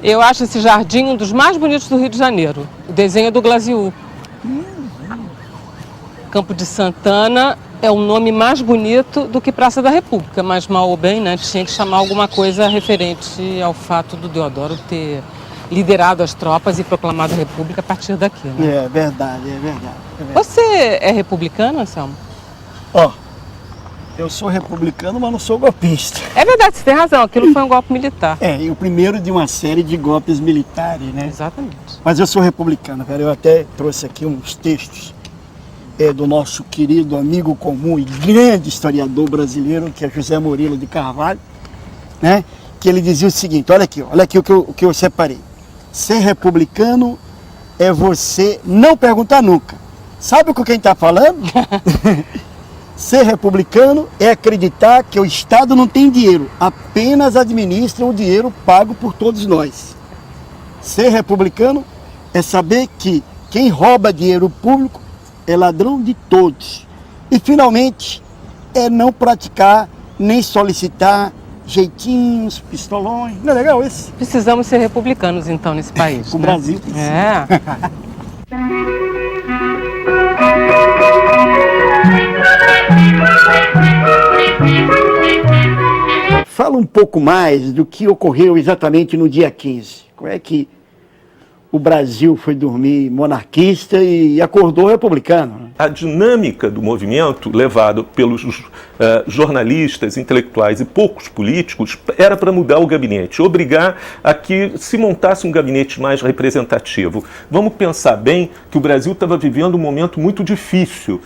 Eu acho esse jardim um dos mais bonitos do Rio de Janeiro. O desenho é do Glaziu. Campo de Santana é um nome mais bonito do que Praça da República, mas mal ou bem, né, tinha que chamar alguma coisa referente ao fato do Deodoro ter liderado as tropas e proclamado a República a partir daqui, né? É verdade, é verdade. Você é republicano, Anselmo? Ó, eu sou republicano, mas não sou golpista. É verdade, você tem razão, aquilo foi um golpe militar. E o primeiro de uma série de golpes militares, né? Exatamente. Mas eu sou republicano, cara. Eu até trouxe aqui uns textos do nosso querido amigo comum e grande historiador brasileiro, que é José Murilo de Carvalho, né? Que ele dizia o seguinte, olha aqui o que eu separei. Ser republicano é você não perguntar nunca. Sabe com quem está falando? Ser republicano é acreditar que o Estado não tem dinheiro, apenas administra o dinheiro pago por todos nós. Ser republicano é saber que quem rouba dinheiro público é ladrão de todos. E, finalmente, é não praticar nem solicitar jeitinhos, pistolões. Não é legal esse? Precisamos ser republicanos, então, nesse país. O né? Brasil. É. Fala um pouco mais do que ocorreu exatamente no dia 15. Como é que o Brasil foi dormir monarquista e acordou republicano? A dinâmica do movimento, levado pelos jornalistas, intelectuais e poucos políticos, era para mudar o gabinete, obrigar a que se montasse um gabinete mais representativo. Vamos pensar bem que o Brasil estava vivendo um momento muito difícil.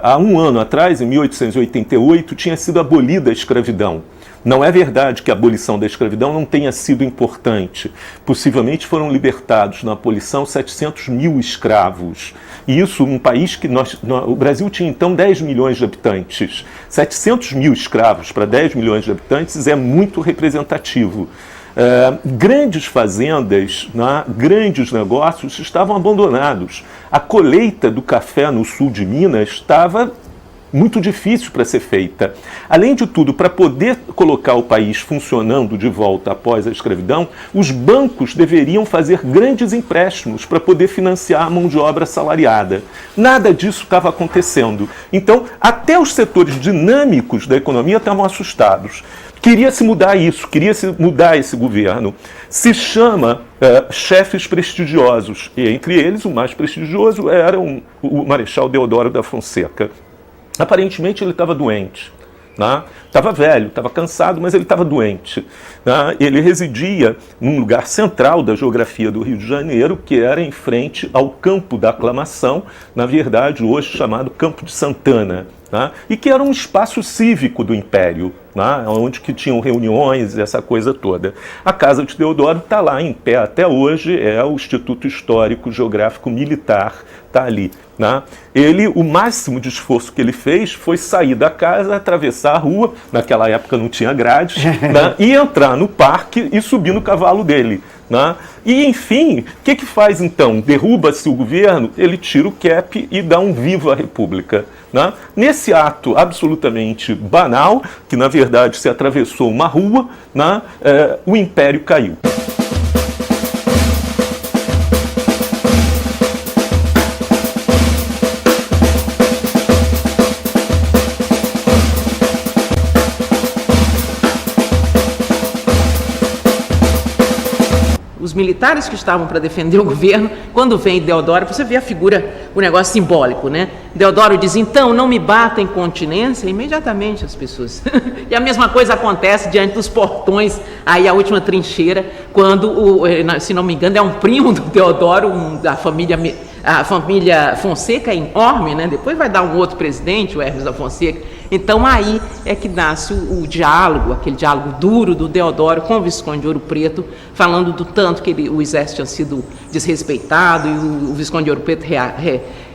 Há um ano atrás, em 1888, tinha sido abolida a escravidão. Não é verdade que a abolição da escravidão não tenha sido importante. Possivelmente foram libertados na abolição 700 mil escravos. E isso, um país que o Brasil tinha então 10 milhões de habitantes. 700 mil escravos para 10 milhões de habitantes é muito representativo. Grandes fazendas, né, grandes negócios estavam abandonados. A colheita do café no sul de Minas estava muito difícil para ser feita. Além de tudo, para poder colocar o país funcionando de volta após a escravidão, os bancos deveriam fazer grandes empréstimos para poder financiar a mão de obra assalariada. Nada disso estava acontecendo. Então, até os setores dinâmicos da economia estavam assustados. Queria-se mudar isso, queria-se mudar esse governo. Se chama chefes prestigiosos, e entre eles o mais prestigioso era o Marechal Deodoro da Fonseca. Aparentemente ele estava doente, né? Estava velho, estava cansado, mas ele estava doente, né? Ele residia num lugar central da geografia do Rio de Janeiro, que era em frente ao Campo da Aclamação, na verdade hoje chamado Campo de Santana, né? E que era um espaço cívico do Império, né? Onde que tinham reuniões, essa coisa toda. A Casa de Deodoro está lá em pé até hoje, é o Instituto Histórico Geográfico Militar, está ali, né? O máximo de esforço que ele fez foi sair da casa, atravessar a rua, naquela época não tinha grades, né? E entrar no parque e subir no cavalo dele, né? E, enfim, o que faz então? Derruba-se o governo, ele tira o cap e dá um viva à República, né? Nesse ato absolutamente banal, que na verdade se atravessou uma rua, né? O Império caiu. Os militares que estavam para defender o governo, quando vem Deodoro, você vê a figura, o negócio simbólico, né? Deodoro diz, então, não me bata em continência, imediatamente as pessoas. E a mesma coisa acontece diante dos portões, aí a última trincheira, quando, se não me engano, é um primo do Deodoro, da família... A família Fonseca é enorme, né? Depois vai dar um outro presidente, o Hermes da Fonseca. Então aí é que nasce o diálogo, aquele diálogo duro do Deodoro com o Visconde de Ouro Preto, falando do tanto que o exército tinha sido desrespeitado, e o Visconde de Ouro Preto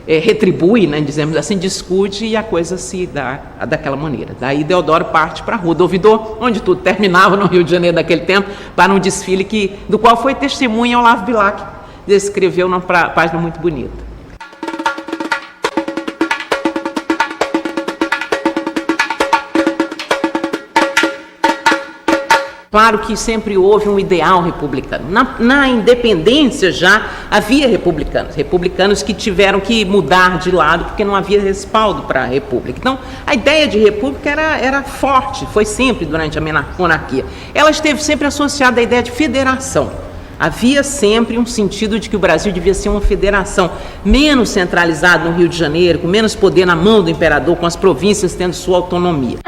retribui, né, dizemos assim, discute, e a coisa se dá daquela maneira. Daí Deodoro parte para a Rua do Ouvidor, onde tudo terminava no Rio de Janeiro daquele tempo, para um desfile do qual foi testemunha Olavo Bilac, descreveu numa página muito bonita. Claro que sempre houve um ideal republicano. Na independência já havia republicanos que tiveram que mudar de lado porque não havia respaldo para a república. Então, a ideia de república era forte, foi sempre durante a monarquia. Ela esteve sempre associada à ideia de federação. Havia sempre um sentido de que o Brasil devia ser uma federação menos centralizada no Rio de Janeiro, com menos poder na mão do imperador, com as províncias tendo sua autonomia.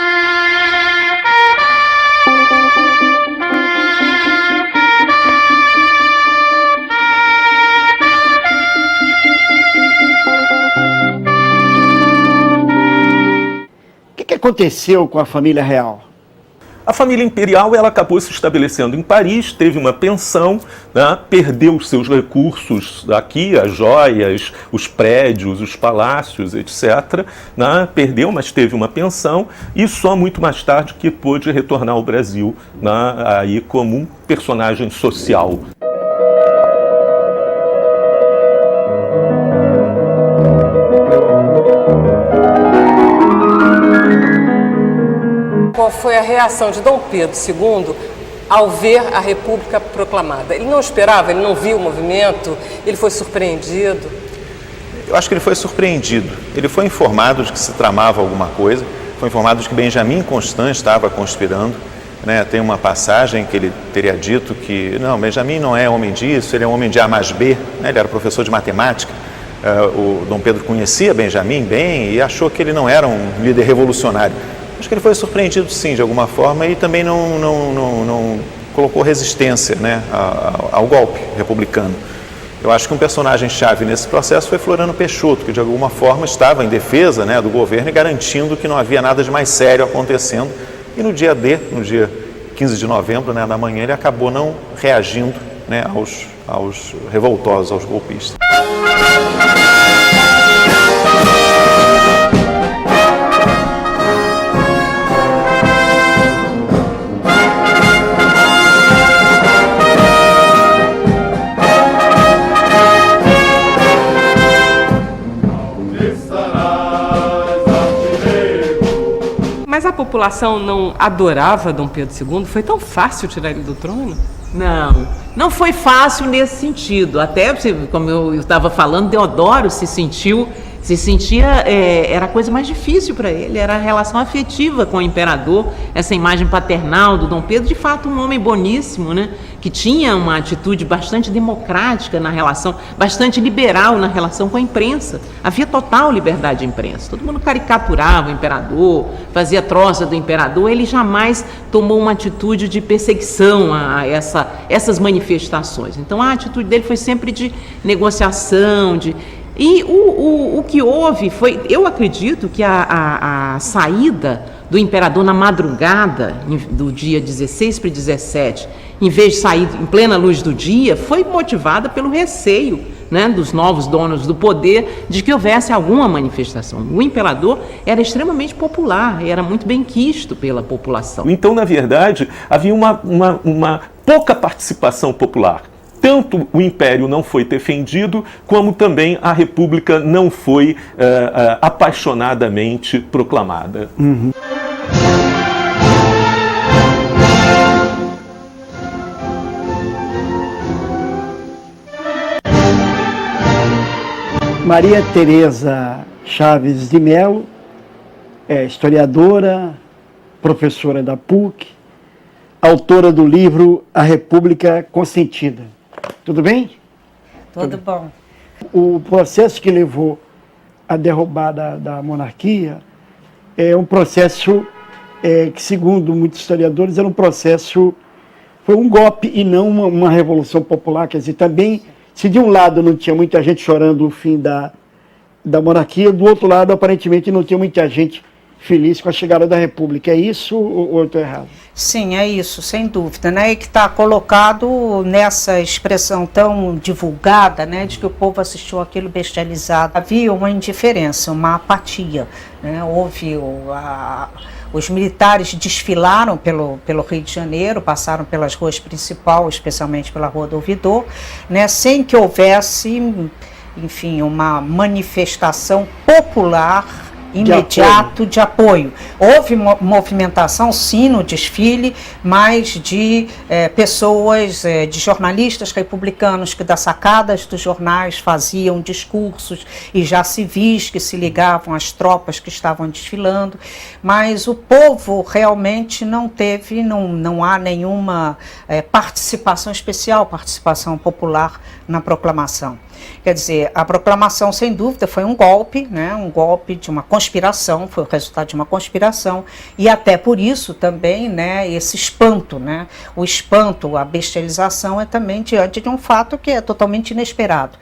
O que aconteceu com a família real? A família imperial ela acabou se estabelecendo em Paris, teve uma pensão, né, perdeu os seus recursos aqui, as joias, os prédios, os palácios, etc. Né, perdeu, mas teve uma pensão e só muito mais tarde que pôde retornar ao Brasil, né, aí como um personagem social. Qual foi a reação de Dom Pedro II ao ver a República proclamada? Ele não esperava, ele não viu o movimento, ele foi surpreendido? Eu acho que ele foi surpreendido. Ele foi informado de que se tramava alguma coisa, foi informado de que Benjamin Constant estava conspirando. Né? Tem uma passagem que ele teria dito que, não, Benjamin não é homem disso, ele é um homem de A mais B, né? Ele era professor de matemática. O Dom Pedro conhecia Benjamin bem e achou que ele não era um líder revolucionário. Acho que ele foi surpreendido, sim, de alguma forma, e também não colocou resistência, né, ao golpe republicano. Eu acho que um personagem-chave nesse processo foi Floriano Peixoto, que de alguma forma estava em defesa, né, do governo e garantindo que não havia nada de mais sério acontecendo. E no dia 15 de novembro, né, da manhã, ele acabou não reagindo, né, aos revoltosos, aos golpistas. Mas a população não adorava Dom Pedro II? Foi tão fácil tirar ele do trono? Não foi fácil nesse sentido. Até, como eu estava falando, Deodoro se sentia, era a coisa mais difícil para ele, era a relação afetiva com o imperador, essa imagem paternal do Dom Pedro, de fato um homem boníssimo, né, que tinha uma atitude bastante democrática na relação, bastante liberal na relação com a imprensa. Havia total liberdade de imprensa, todo mundo caricaturava o imperador, fazia troça do imperador, ele jamais tomou uma atitude de perseguição a essas manifestações. Então a atitude dele foi sempre de negociação, E o que houve foi, eu acredito que a saída do imperador na madrugada do dia 16 para 17, em vez de sair em plena luz do dia, foi motivada pelo receio, né, dos novos donos do poder de que houvesse alguma manifestação. O imperador era extremamente popular, era muito benquisto pela população. Então, na verdade, havia uma pouca participação popular. Tanto o Império não foi defendido, como também a República não foi apaixonadamente proclamada. Uhum. Maria Tereza Chaves de Mello é historiadora, professora da PUC, autora do livro A República Consentida. Tudo bem? Tudo bom. O processo que levou à derrubada da monarquia é um processo que, segundo muitos historiadores, era um processo, foi um golpe e não uma revolução popular. Quer dizer, também, se de um lado não tinha muita gente chorando o fim da monarquia, do outro lado, aparentemente, não tinha muita gente feliz com a chegada da República. É isso ou eu estou errado? Sim, é isso, sem dúvida, né? E que está colocado nessa expressão tão divulgada, né, de que o povo assistiu aquilo bestializado. Havia uma indiferença, uma apatia, né? Houve os militares desfilaram pelo Rio de Janeiro, passaram pelas ruas principais, especialmente pela Rua do Ouvidor, né, sem que houvesse, enfim, uma manifestação popular imediato de apoio. Houve movimentação, sim, no desfile, mas de pessoas, de jornalistas republicanos que das sacadas dos jornais faziam discursos e já civis que se ligavam às tropas que estavam desfilando, mas o povo realmente não teve, não há nenhuma participação especial, participação popular na proclamação. Quer dizer, a proclamação, sem dúvida, foi um golpe, né, um golpe de uma conspiração, foi o resultado de uma conspiração, e até por isso também, né, esse espanto, né, o espanto, a bestialização é também diante de um fato que é totalmente inesperado.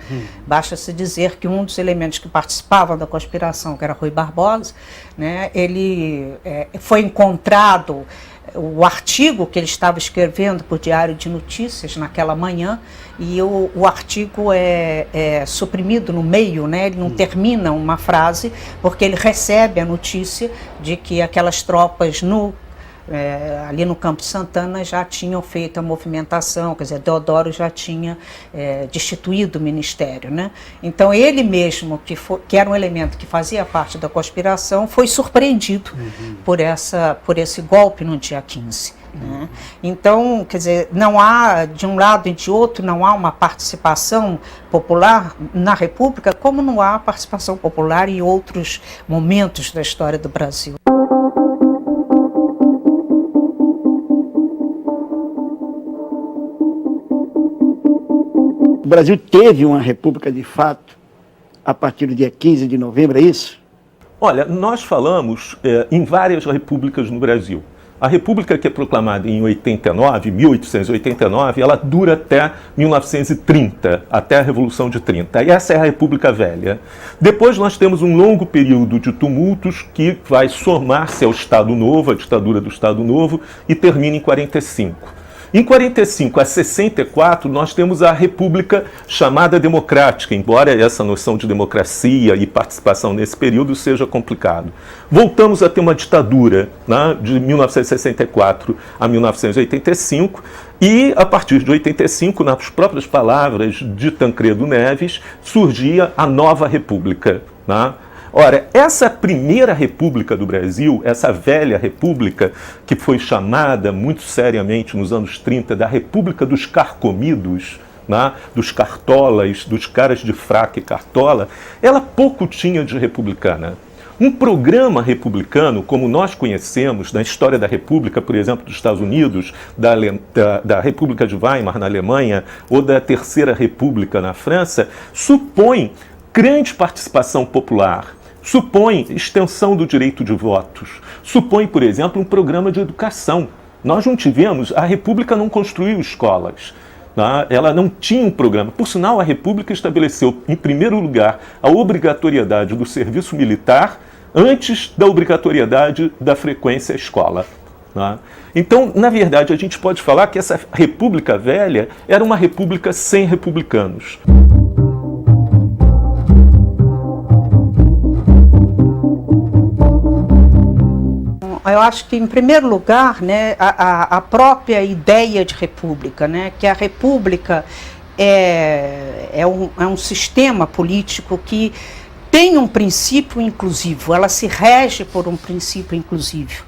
Basta-se dizer que um dos elementos que participavam da conspiração, que era Rui Barbosa, né, ele foi encontrado, o artigo que ele estava escrevendo para o Diário de Notícias naquela manhã, e o artigo é suprimido no meio, né? Ele não termina uma frase, porque ele recebe a notícia de que aquelas tropas ali no Campo Santana já tinham feito a movimentação, quer dizer, Deodoro já tinha destituído o ministério, né? Então ele mesmo, que era um elemento que fazia parte da conspiração, foi surpreendido por esse golpe no dia 15. Né? Então, quer dizer, não há, de um lado e de outro, não há uma participação popular na República, como não há participação popular em outros momentos da história do Brasil. O Brasil teve uma república de fato a partir do dia 15 de novembro, é isso? Olha, nós falamos em várias repúblicas no Brasil. A república que é proclamada em 1889, ela dura até 1930, até a Revolução de 30. E essa é a República Velha. Depois nós temos um longo período de tumultos que vai somar-se ao Estado Novo, a ditadura do Estado Novo, e termina em 45. Em 45 a 64, nós temos a República chamada democrática, embora essa noção de democracia e participação nesse período seja complicado. Voltamos a ter uma ditadura, né, de 1964 a 1985, e a partir de 85, nas próprias palavras de Tancredo Neves, surgia a nova República, né? Ora, essa primeira república do Brasil, essa velha república, que foi chamada muito seriamente nos anos 30 da República dos Carcomidos, né, dos cartolas, dos caras de fraque e cartola, ela pouco tinha de republicana. Um programa republicano, como nós conhecemos na história da República, por exemplo, dos Estados Unidos, da República de Weimar na Alemanha, ou da Terceira República na França, supõe grande participação popular, supõe extensão do direito de votos, supõe, por exemplo, um programa de educação. Nós não tivemos, a República não construiu escolas, né? Ela não tinha um programa. Por sinal, a República estabeleceu, em primeiro lugar, a obrigatoriedade do serviço militar antes da obrigatoriedade da frequência à escola, né? Então, na verdade, a gente pode falar que essa República Velha era uma república sem republicanos. Eu acho que, em primeiro lugar, né, a própria ideia de república, né, que a república é um sistema político que tem um princípio inclusivo, ela se rege por um princípio inclusivo.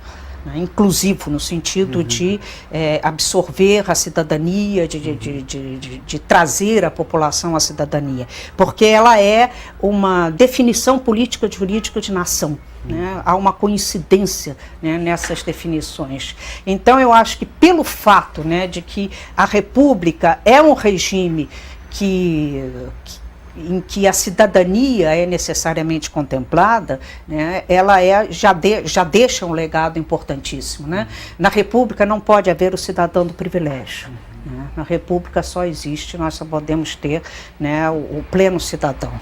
Inclusivo no sentido de absorver a cidadania, de trazer a população à cidadania, porque ela é uma definição política e jurídica de nação. Né? Há uma coincidência, né, nessas definições. Então eu acho que pelo fato, né, de que a República é um regime em que a cidadania é necessariamente contemplada, né, ela já deixa um legado importantíssimo. Né? Na República não pode haver o cidadão do privilégio. Né? Na República só existe, nós só podemos ter, né, o pleno cidadão.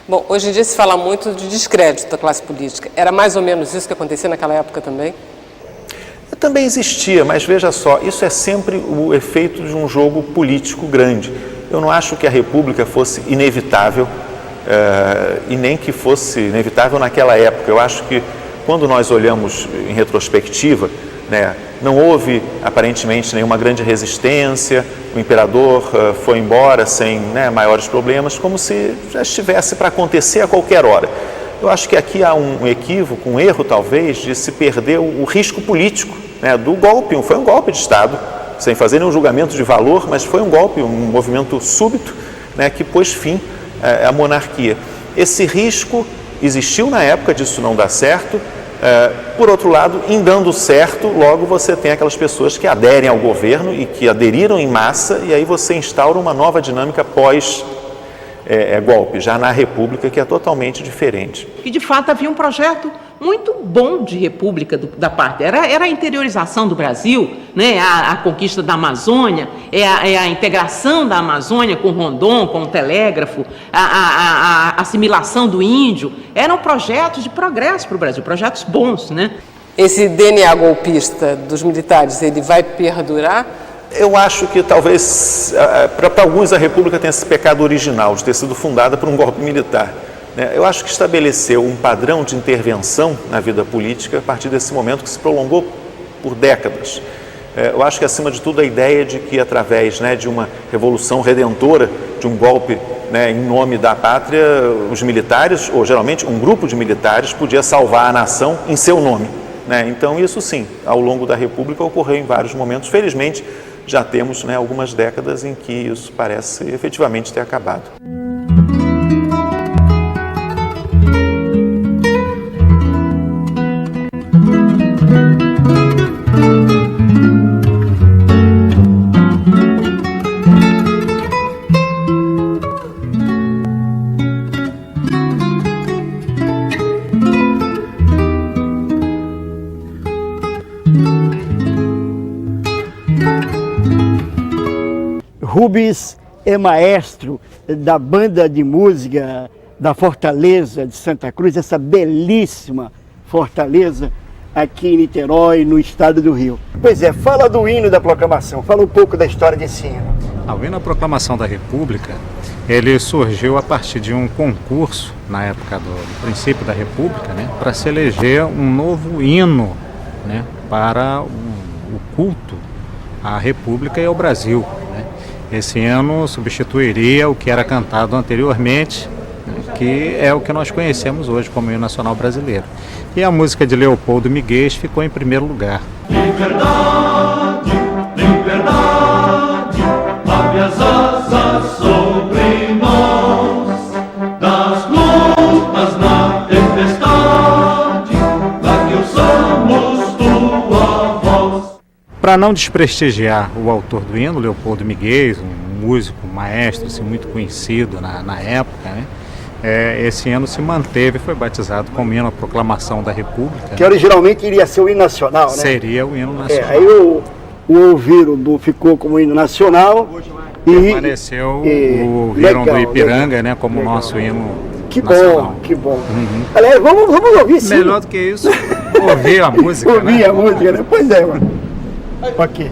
Bom, hoje em dia se fala muito de descrédito da classe política. Era mais ou menos isso que acontecia naquela época também? Também existia, mas veja só, isso é sempre o efeito de um jogo político grande. Eu não acho que a República fosse inevitável e nem que fosse inevitável naquela época. Eu acho que quando nós olhamos em retrospectiva, né, não houve aparentemente nenhuma grande resistência, o imperador foi embora sem, né, maiores problemas, como se já estivesse para acontecer a qualquer hora. Eu acho que aqui há um equívoco, um erro talvez, de se perder o risco político, né, do golpe. Foi um golpe de Estado, sem fazer nenhum julgamento de valor, mas foi um golpe, um movimento súbito, né, que pôs fim à monarquia. Esse risco existiu na época disso não dar certo. Por outro lado, em dando certo, logo você tem aquelas pessoas que aderem ao governo e que aderiram em massa, e aí você instaura uma nova dinâmica pós-golpe, já na República, que é totalmente diferente. E, de fato, havia um projeto muito bom de república da parte. Era a interiorização do Brasil, né? A conquista da Amazônia, a integração da Amazônia com Rondon, com o telégrafo, a assimilação do índio. Eram projetos de progresso para o Brasil, projetos bons, né? Esse DNA golpista dos militares, ele vai perdurar? Eu acho que talvez, para alguns, a República tenha esse pecado original de ter sido fundada por um golpe militar. Eu acho que estabeleceu um padrão de intervenção na vida política a partir desse momento que se prolongou por décadas. Eu acho que, acima de tudo, a ideia de que, através, né, de uma revolução redentora, de um golpe, né, em nome da pátria, os militares, ou geralmente um grupo de militares, podia salvar a nação em seu nome, né? Então, isso sim, ao longo da República ocorreu em vários momentos. Felizmente, já temos, né, algumas décadas em que isso parece efetivamente ter acabado. Rubens é maestro da banda de música da Fortaleza de Santa Cruz, essa belíssima fortaleza aqui em Niterói, no estado do Rio. Pois é, fala do hino da proclamação, fala um pouco da história desse hino. O hino da proclamação da República, ele surgiu a partir de um concurso, na época do princípio da República, né, para se eleger um novo hino, né, para o culto à República e ao Brasil, né. Esse hino substituiria o que era cantado anteriormente, que é o que nós conhecemos hoje como hino nacional brasileiro. E a música de Leopoldo Miguel ficou em primeiro lugar. Liberdade, liberdade, abre as asas sobre nós, das lutas na tempestade, para que ouçamos tua voz. Para não desprestigiar o autor do hino, Leopoldo Miguel, um músico, um maestro assim, muito conhecido na época, né? Esse hino se manteve e foi batizado como hino à proclamação da República. Que originalmente iria ser o hino nacional, né? Seria o hino nacional. Aí o ouviro ficou como hino nacional e permaneceu o Viram do Ipiranga, né, como o nosso hino nacional. Que bom. Aliás, vamos ouvir sim. Melhor do que isso, ouvir a música. Ouvir a música, né? Pois é, mano. Ok.